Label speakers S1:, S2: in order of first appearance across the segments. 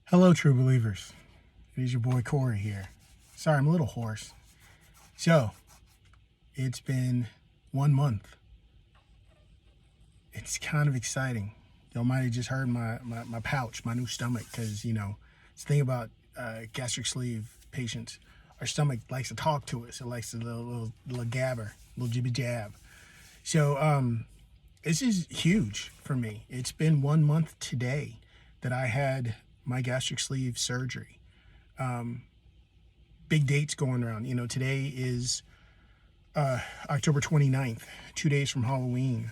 S1: Hello, true believers. It is your boy Corey here. Sorry, I'm a little hoarse. So, it's been 1 month. It's kind of exciting. Y'all might have just heard my pouch, my new stomach, because, it's the thing about gastric sleeve patients. Our stomach likes to talk to us. It likes a little gabber, little jibby jab. So, this is huge for me. It's been 1 month today that I had my gastric sleeve surgery. Big dates going around. Today is October 29th, 2 days from Halloween.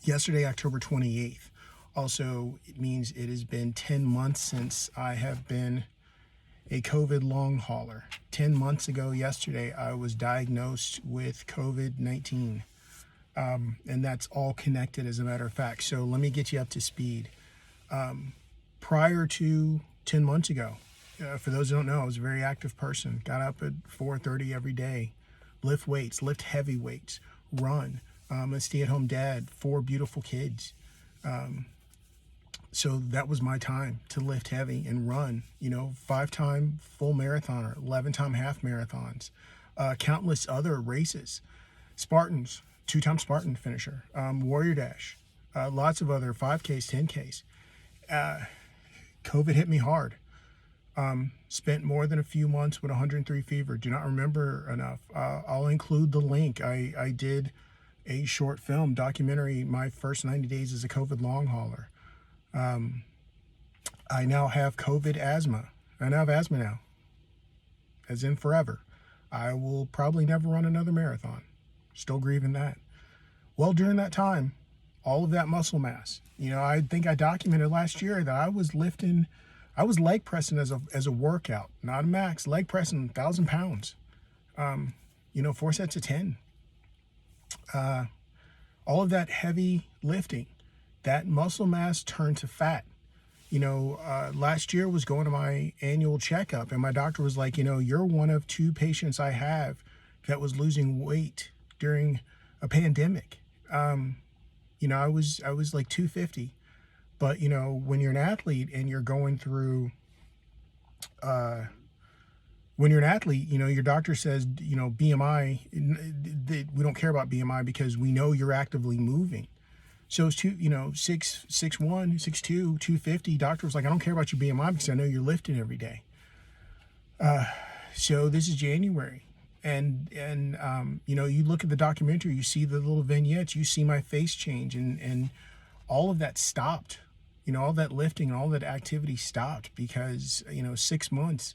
S1: Yesterday, October 28th. Also, it means it has been 10 months since I have been a COVID long hauler. 10 months ago, yesterday, I was diagnosed with COVID-19. And that's all connected, as a matter of fact. So let me get you up to speed. Prior to 10 months ago, for those who don't know, I was a very active person. Got up at 4:30 every day, lift weights, lift heavy weights, run. A stay-at-home dad, 4 beautiful kids. So that was my time to lift heavy and run. 5-time full marathoner, 11-time half marathons, countless other races, Spartans, 2-time Spartan finisher, Warrior Dash, lots of other 5Ks, 10Ks. COVID hit me hard. Spent more than a few months with 103 fever. Do not remember enough. I'll include the link. I did a short film documentary, my first 90 days as a COVID long hauler. I now have COVID asthma. I now have asthma now, as in forever. I will probably never run another marathon. Still grieving that. Well, during that time, all of that muscle mass, I think I documented last year that I was leg pressing as a workout, not a max, leg pressing 1,000 pounds, 4 sets of 10. All of that heavy lifting, that muscle mass turned to fat. Last year was going to my annual checkup, and my doctor was like, you're one of 2 patients I have that was losing weight during a pandemic. I was like 250, but when you're an athlete and you're going through, your doctor says, BMI, we don't care about BMI because we know you're actively moving. So it's 6'1", 6'2", 250. Doctor was like, I don't care about your BMI because I know you're lifting every day. So this is January. And you look at the documentary, you see the little vignettes, you see my face change, and all of that stopped. All that lifting and all that activity stopped because 6 months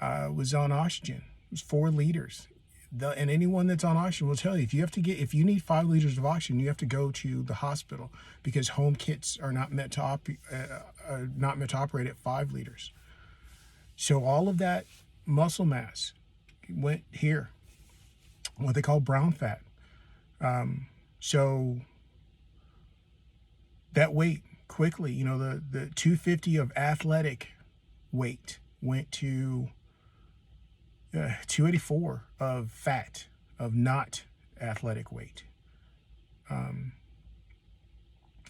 S1: was on oxygen. It was 4 liters. And anyone that's on oxygen will tell you, if you need 5 liters of oxygen, you have to go to the hospital because home kits are not meant to operate at 5 liters. So all of that muscle mass went here, what they call brown fat. So that weight quickly, the 250 of athletic weight went to 284 of fat, of not athletic weight.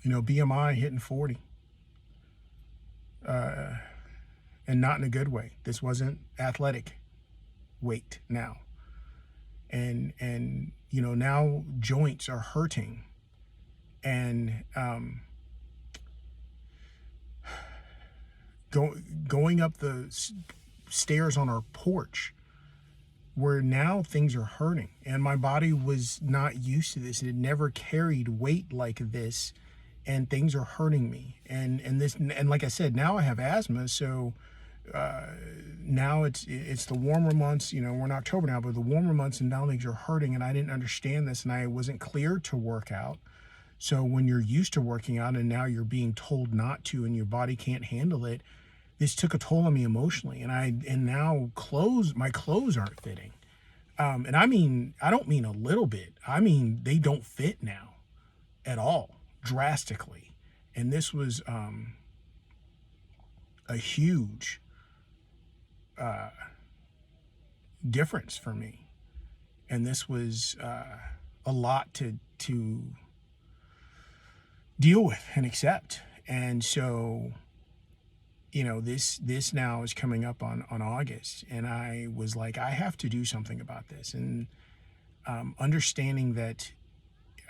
S1: BMI hitting 40, and not in a good way. This wasn't athletic weight now, and now joints are hurting, and going up the stairs on our porch, where now things are hurting, and my body was not used to this. It had never carried weight like this, and things are hurting me, and like I said, now I have asthma, so now it's the warmer months. We're in October now, but the warmer months, and now things are hurting, and I didn't understand this, and I wasn't clear to work out. So when you're used to working out and now you're being told not to, and your body can't handle it, this took a toll on me emotionally, and now my clothes aren't fitting, and I don't mean a little bit. I mean they don't fit now at all, drastically, and this was a huge difference for me, and this was a lot to deal with and accept. And so this now is coming up on August, and I was like, I have to do something about this. And understanding that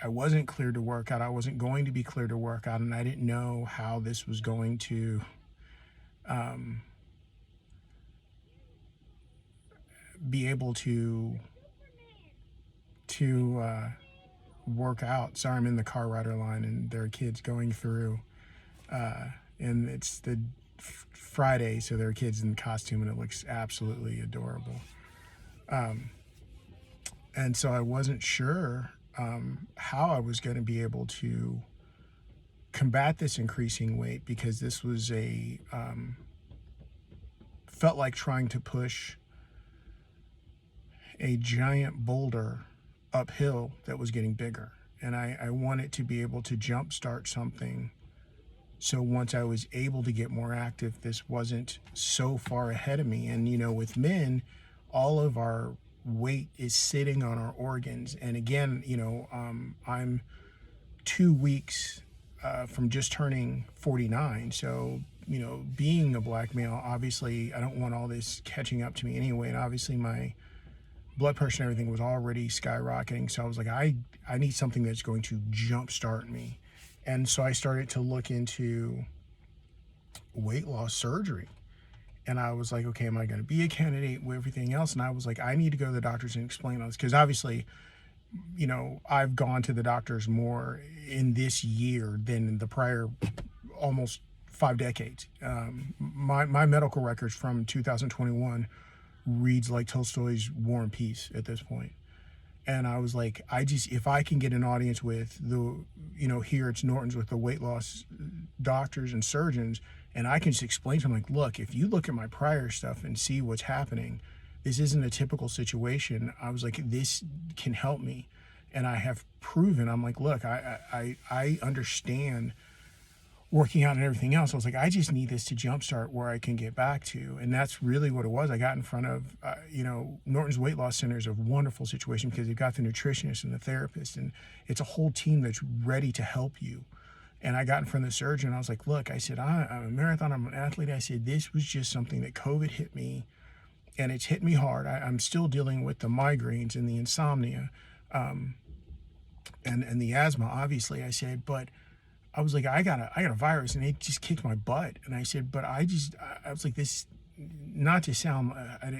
S1: I wasn't cleared to work out, I wasn't going to be cleared to work out, and I didn't know how this was going to be able to work out. Sorry, I'm in the car rider line, and there are kids going through, and it's the Friday, so there are kids in costume, and it looks absolutely adorable. And so I wasn't sure how I was going to be able to combat this increasing weight, because this was felt like trying to push a giant boulder uphill that was getting bigger. And I wanted to be able to jumpstart something, so once I was able to get more active, this wasn't so far ahead of me. And with men, all of our weight is sitting on our organs. And again, I'm 2 weeks from just turning 49. So being a black male, obviously I don't want all this catching up to me anyway. And obviously my blood pressure and everything was already skyrocketing. So I was like, I need something that's going to jumpstart me. And so I started to look into weight loss surgery. And I was like, okay, am I going to be a candidate with everything else? And I was like, I need to go to the doctors and explain all this. Because obviously, I've gone to the doctors more in this year than in the prior almost 5 decades. My medical records from 2021 reads like Tolstoy's War and Peace at this point. And I was like, if I can get an audience with here it's Norton's with the weight loss doctors and surgeons, and I can just explain to them, like, look, if you look at my prior stuff and see what's happening, this isn't a typical situation. I was like, this can help me. And I have proven, I'm like, look, I understand working out and everything else. I was like, I just need this to jumpstart where I can get back to. And that's really what it was. I got in front of, Norton's Weight Loss Center is a wonderful situation, because they've got the nutritionist and the therapist, and it's a whole team that's ready to help you. And I got in front of the surgeon. I was like, look, I said, I'm a marathon, I'm an athlete. I said, this was just something that COVID hit me, and it's hit me hard. I'm still dealing with the migraines and the insomnia, and the asthma, obviously. I said, but I was like, I got a virus, and it just kicked my butt. And I said, but I was like, this, not to sound,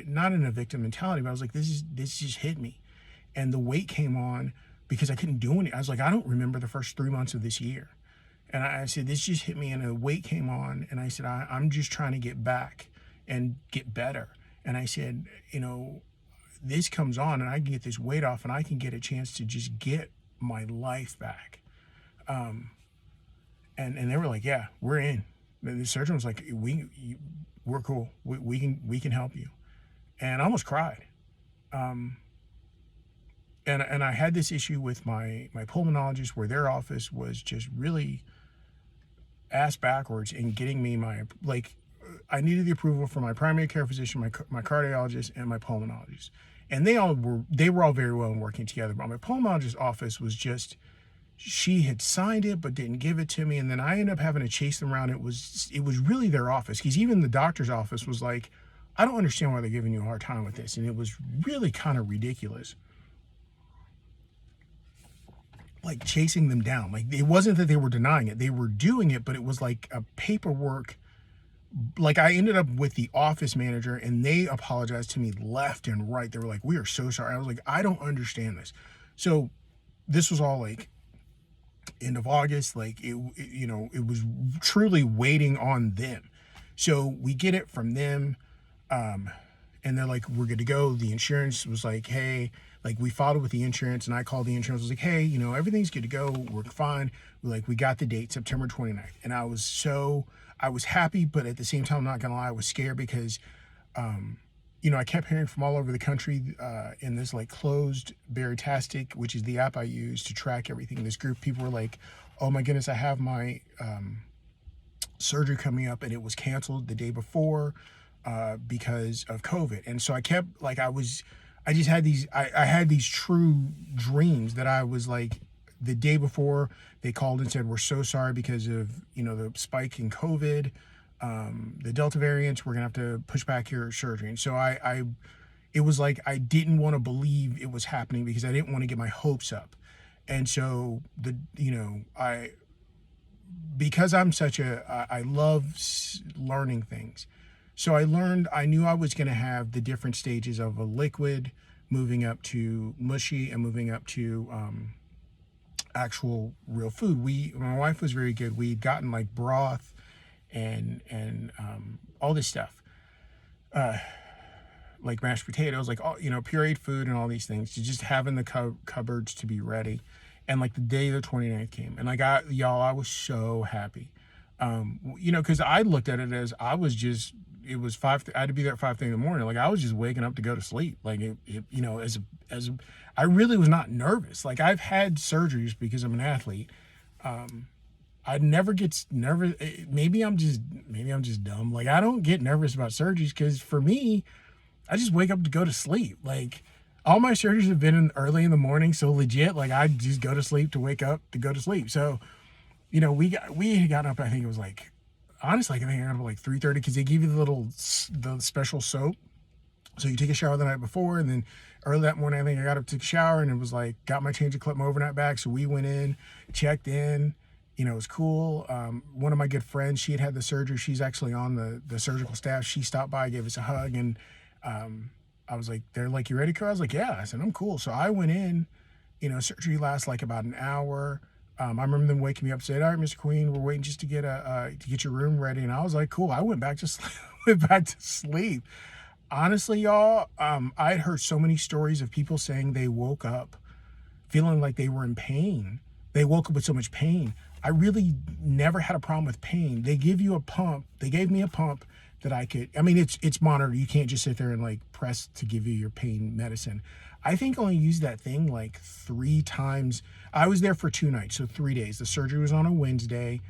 S1: not in a victim mentality, but I was like, this just hit me. And the weight came on because I couldn't do anything. I was like, I don't remember the first 3 months of this year. And I said, this just hit me, and the weight came on. And I said, I'm just trying to get back and get better. And I said, this comes on, and I can get this weight off, and I can get a chance to just get my life back. And they were like, yeah, we're in. The surgeon was like, we're cool. We can help you. And I almost cried. And I had this issue with my pulmonologist, where their office was just really ass backwards in getting me I needed the approval from my primary care physician, my cardiologist, and my pulmonologist. And they were all very well in working together. But my pulmonologist's office was just, she had signed it but didn't give it to me, and then I ended up having to chase them around. It was really their office, because even the doctor's office was like, I don't understand why they're giving you a hard time with this. And it was really kind of ridiculous, like chasing them down. Like, it wasn't that they were denying it, they were doing it, but it was like a paperwork. Like, I ended up with the office manager, and they apologized to me left and right. They were like, we are so sorry. I was like, I don't understand this. So this was all like end of August. Like, it was truly waiting on them. So we get it from them, and they're like, we're good to go. The insurance was like, hey, like, we filed with the insurance, and I called the insurance. I was like, hey, everything's good to go. We're fine. We got the date, September 29th. And I was happy, but at the same time, I'm not gonna lie, I was scared, because I kept hearing from all over the country in this like closed Baritastic, which is the app I use to track everything. This group, people were like, oh my goodness, I have my surgery coming up, and it was canceled the day before because of COVID. And so I kept I had these true dreams that I was like, the day before they called and said, we're so sorry because of, the spike in COVID. The Delta variants, we're gonna have to push back your surgery. And so it was like I didn't want to believe it was happening because I didn't want to get my hopes up. And so because I'm such I love learning things. So I knew I was going to have the different stages of a liquid, moving up to mushy, and moving up to actual real food. My wife was very good. We'd gotten like broth and all this stuff, like mashed potatoes, like all, pureed food and all these things, to just have in the cupboards to be ready. And like the day the 29th came, and I was so happy, because I looked at it as it was I had to be there at 5:30 in the morning. Like I was just waking up to go to sleep. Like as I really was not nervous. Like I've had surgeries because I'm an athlete. I never get nervous. Maybe I'm just dumb. Like I don't get nervous about surgeries because for me, I just wake up to go to sleep. Like all my surgeries have been early in the morning, so legit. Like I just go to sleep to wake up to go to sleep. So, we had gotten up. I think it was like, honestly, I think I got up at like 3:30 because they give you the special soap. So you take a shower the night before, and then early that morning, I think I got up, took a shower, and it was like got my change of clip, my overnight bag. So we went in, checked in. It was cool. One of my good friends, she had the surgery. She's actually on the surgical staff. She stopped by, gave us a hug, and I was like, they're like, you ready, Carl? I was like, yeah. I said, I'm cool. So I went in, surgery lasts like about an hour. I remember them waking me up and saying, all right, Mr. Queen, we're waiting just to get your room ready. And I was like, cool. I went back to sleep. Went back to sleep. Honestly, y'all, I had heard so many stories of people saying they woke up feeling like they were in pain. They woke up with so much pain. I really never had a problem with pain. They give you a pump. They gave me a pump that it's monitored. You can't just sit there and like press to give you your pain medicine. I think I only used that thing like 3 times. I was there for 2 nights, so 3 days. The surgery was on a Wednesday.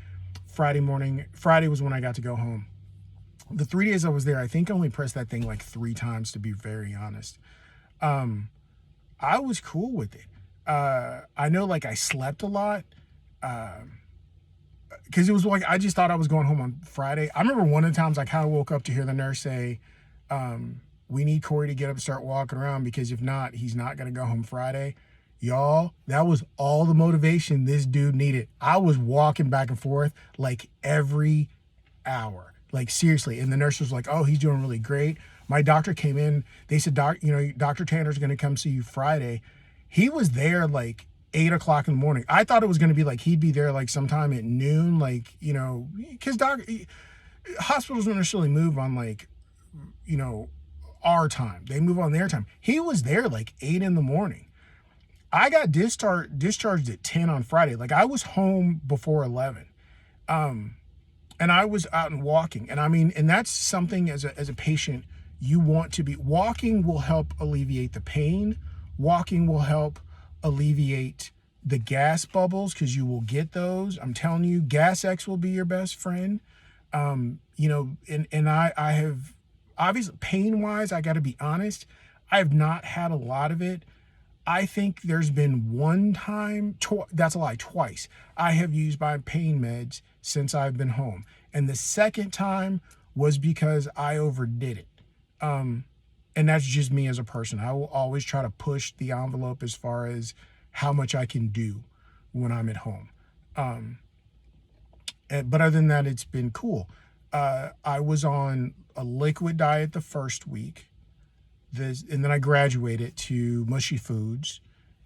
S1: Friday was when I got to go home. The 3 days I was there, I think I only pressed that thing like 3 times, to be very honest. I was cool with it. I know like I slept a lot. Because it was like I just thought I was going home on Friday. I remember one of the times I kind of woke up to hear the nurse say, we need Corey to get up and start walking around because if not, he's not going to go home Friday. Y'all, that was all the motivation this dude needed. I was walking back and forth like every hour. Like seriously. And the nurse was like, oh, he's doing really great. My doctor came in. They said, Dr. Tanner's going to come see you Friday. He was there like 8 o'clock in the morning. I thought it was going to be like he'd be there like sometime at noon, like, because hospitals don't necessarily move on like, our time. They move on their time. He was there like 8 in the morning. I got discharged at 10 on Friday. Like I was home before 11. And I was out and walking. And and that's something as a patient you want to be. Walking will help alleviate the pain. Walking will help alleviate the gas bubbles because you will get those. I'm telling you, Gas X will be your best friend. And I have, obviously, pain-wise, I got to be honest, I have not had a lot of it. I think there's been one time, that's a lie, twice, I have used my pain meds since I've been home. And the second time was because I overdid it. And that's just me as a person. I will always try to push the envelope as far as how much I can do when I'm at home. But other than that, it's been cool. I was on a liquid diet the first week. And then I graduated to mushy foods.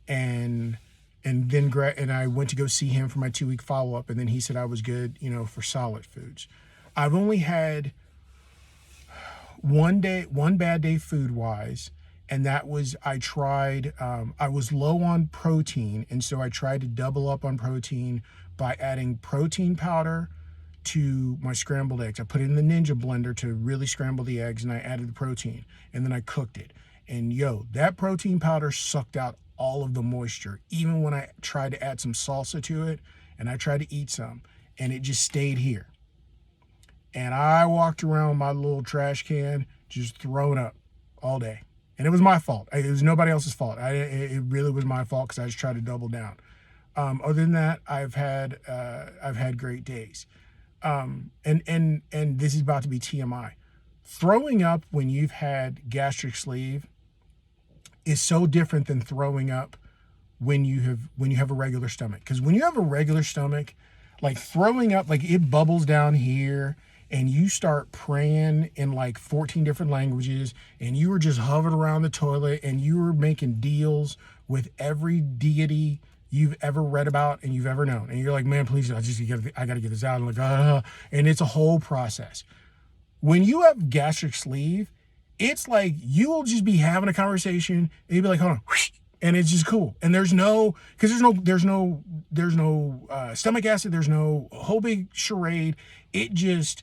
S1: And then I went to go see him for my 2-week follow-up. And then he said I was good, for solid foods. I've only had one bad day food wise, and that was I was low on protein, and so I tried to double up on protein by adding protein powder to my scrambled eggs. I put it in the Ninja blender to really scramble the eggs, and I added the protein, and then I cooked it. And that protein powder sucked out all of the moisture, even when I tried to add some salsa to it, and I tried to eat some, and it just stayed here. And I walked around with my little trash can just throwing up all day. And it was my fault. It was nobody else's fault. It really was my fault because I just tried to double down. Other than that, I've had great days. And this is about to be TMI. Throwing up when you've had gastric sleeve is so different than throwing up when you have a regular stomach. Because when you have a regular stomach, like throwing up, like it bubbles down here, and you start praying in like 14 different languages, and you were just hovering around the toilet, and you were making deals with every deity you've ever read about and you've ever known. And you're like, man, please, I gotta get this out. And like, and it's a whole process. When you have gastric sleeve, it's like you will just be having a conversation and you'll be like, hold on, and it's just cool. And there's no stomach acid, there's no whole big charade. It just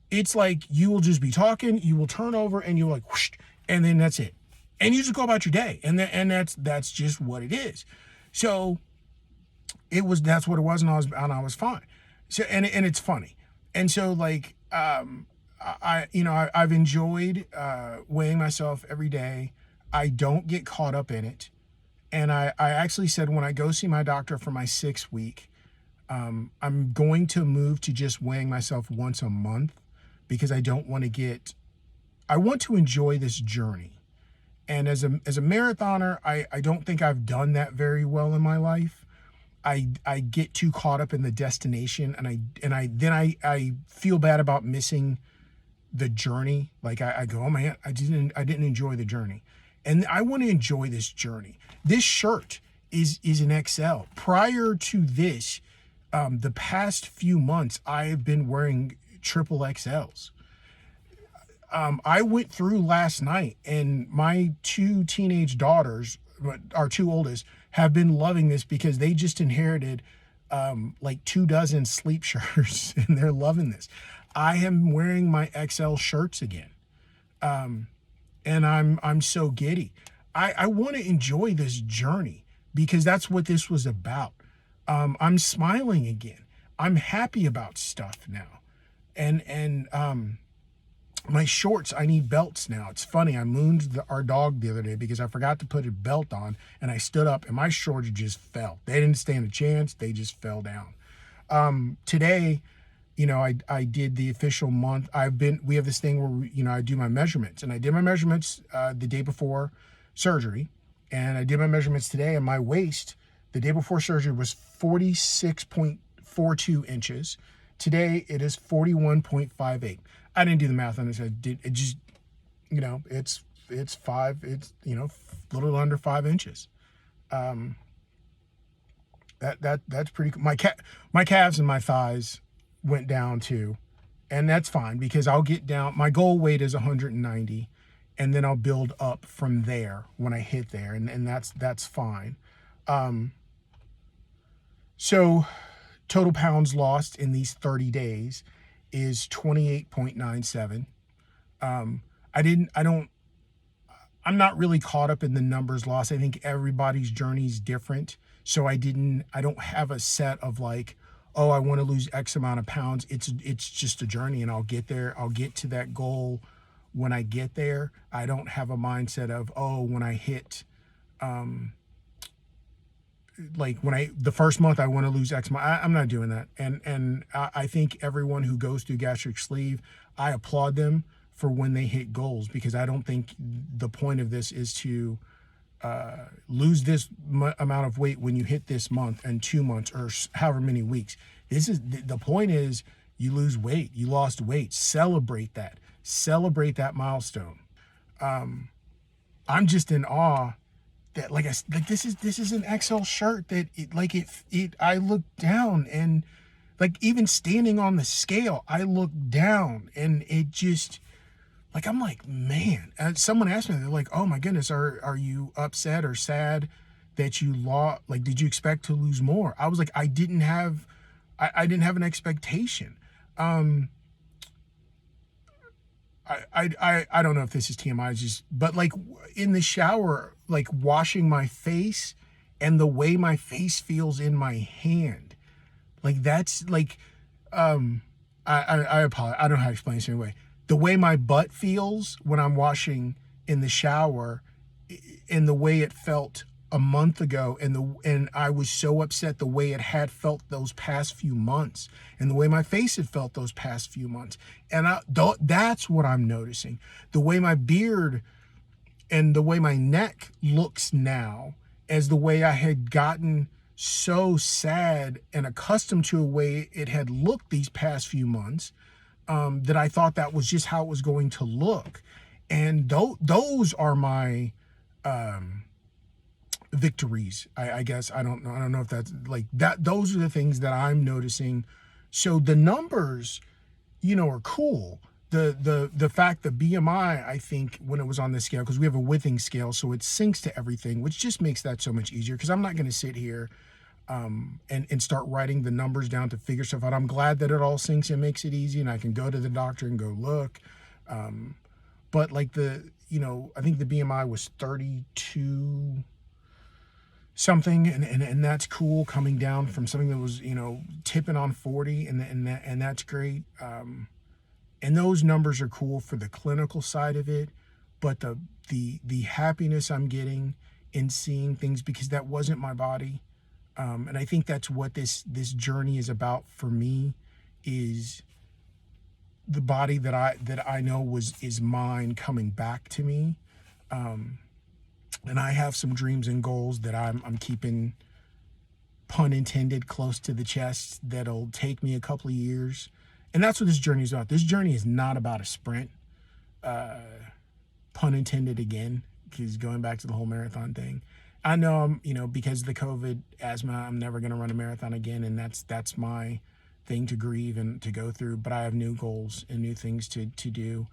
S1: it's like you will just be talking, you will turn over, and you're like, whoosh, and then that's it. And you just go about your day, and that's just what it is. So that's what it was, and I was fine. So and it's funny, and so like I've enjoyed weighing myself every day. I don't get caught up in it, and I actually said when I go see my doctor for my 6th week, I'm going to move to just weighing myself once a month because I don't want to I want to enjoy this journey. And as a marathoner, I don't think I've done that very well in my life. I get too caught up in the destination, and I feel bad about missing the journey. Like I go, oh man, I didn't enjoy the journey. And I want to enjoy this journey. This shirt is an XL. Prior to this, the past few months, I've been wearing triple XLs. I went through last night, and my 2 teenage daughters, our 2 oldest, have been loving this because they just inherited like 24 sleep shirts, and they're loving this. I am wearing my XL shirts again, and I'm so giddy. I want to enjoy this journey because that's what this was about. I'm smiling again. I'm happy about stuff now, and my shorts, I need belts now. It's funny. I mooned our dog the other day because I forgot to put a belt on, and I stood up and my shorts just fell. They didn't stand a chance. They just fell down. Today, I did the official month. We have this thing where, I do my measurements, and I did my measurements the day before surgery, and I did my measurements today, and my waist the day before surgery was 46.42 inches. Today it is 41.58. I didn't do the math on this. It just, it's a little under 5 inches. That's pretty cool. My calves and my thighs went down too, and that's fine because I'll get down. My goal weight is 190, and then I'll build up from there when I hit there, and that's fine. So total pounds lost in these 30 days is 28.97. I'm not really caught up in the numbers lost. I think everybody's journey is different. So I don't have a set of like, oh, I want to lose X amount of pounds. It's just a journey, and I'll get there. I'll get to that goal when I get there. I don't have a mindset of, oh, when I hit, the first month I want to lose X amount. I'm not doing that. And I think everyone who goes through gastric sleeve, I applaud them for when they hit goals, because I don't think the point of this is to lose this amount of weight when you hit this month and 2 months or however many weeks. The point is you lose weight, you lost weight. Celebrate that milestone. I'm just in awe that this is an XL shirt that I look down, and like even standing on the scale, I look down, and it just I'm like, man. Someone asked me, they're like, oh my goodness, are you upset or sad that you lost? Like, did you expect to lose more? I was like, I didn't have an expectation. I don't know if this is TMI, but like in the shower, like washing my face, and the way my face feels in my hand, like that's like, I apologize. I don't know how to explain this anyway. The way my butt feels when I'm washing in the shower, and the way it felt a month ago, and I was so upset the way it had felt those past few months, and the way my face had felt those past few months. And that's what I'm noticing. The way my beard and the way my neck looks now, as the way I had gotten so sad and accustomed to a way it had looked these past few months, that I thought that was just how it was going to look. And those are my victories, I guess. I don't know if that's like that. Those are the things that I'm noticing. So the numbers, are cool. The fact that BMI, I think when it was on the scale, because we have a withing scale, so it syncs to everything, which just makes that so much easier, because I'm not going to sit here and start writing the numbers down to figure stuff out. I'm glad that it all syncs and makes it easy, and I can go to the doctor and go look. But like I think the BMI was 32 something, and that's cool, coming down from something that was tipping on 40, and that's great. And those numbers are cool for the clinical side of it, but the happiness I'm getting in seeing things, because that wasn't my body. And I think that's what this journey is about for me, is the body that I know is mine coming back to me. And I have some dreams and goals that I'm keeping, pun intended, close to the chest, that'll take me a couple of years. And that's what this journey is about. This journey is not about a sprint, pun intended again, because going back to the whole marathon thing, I know because of the COVID asthma, I'm never going to run a marathon again, and that's my thing to grieve and to go through. But I have new goals and new things to do,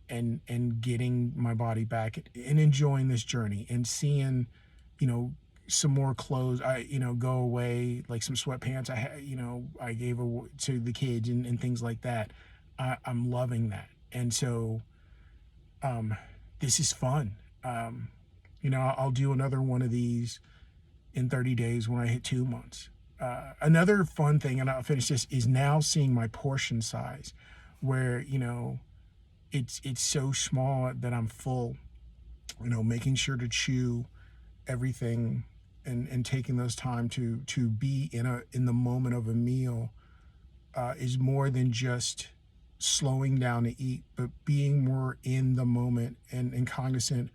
S1: and getting my body back and enjoying this journey, and seeing, some more clothes go away, like some sweatpants I gave to the kids, and things like that. I'm loving that. And so this is fun. I'll do another one of these in 30 days when I hit 2 months. Another fun thing, and I'll finish this, is now seeing my portion size, where it's so small that I'm full. Making sure to chew everything, and taking those time to be in the moment of a meal, is more than just slowing down to eat, but being more in the moment and cognizant,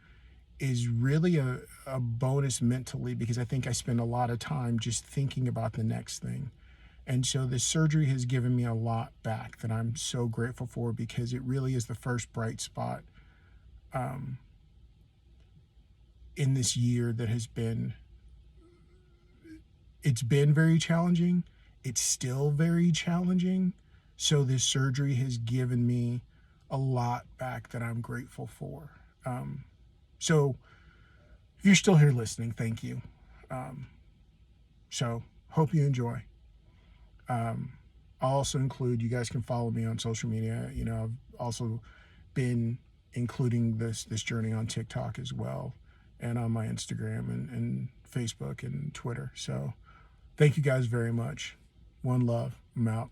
S1: is really a bonus mentally, because I think I spend a lot of time just thinking about the next thing. And so this surgery has given me a lot back that I'm so grateful for, because it really is the first bright spot in this year that has been, it's been very challenging. It's still very challenging. So this surgery has given me a lot back that I'm grateful for. So if you're still here listening, thank you. So hope you enjoy. I'll also include, you guys can follow me on social media. I've also been including this journey on TikTok as well, and on my Instagram and Facebook and Twitter. So thank you guys very much. One love. I'm out.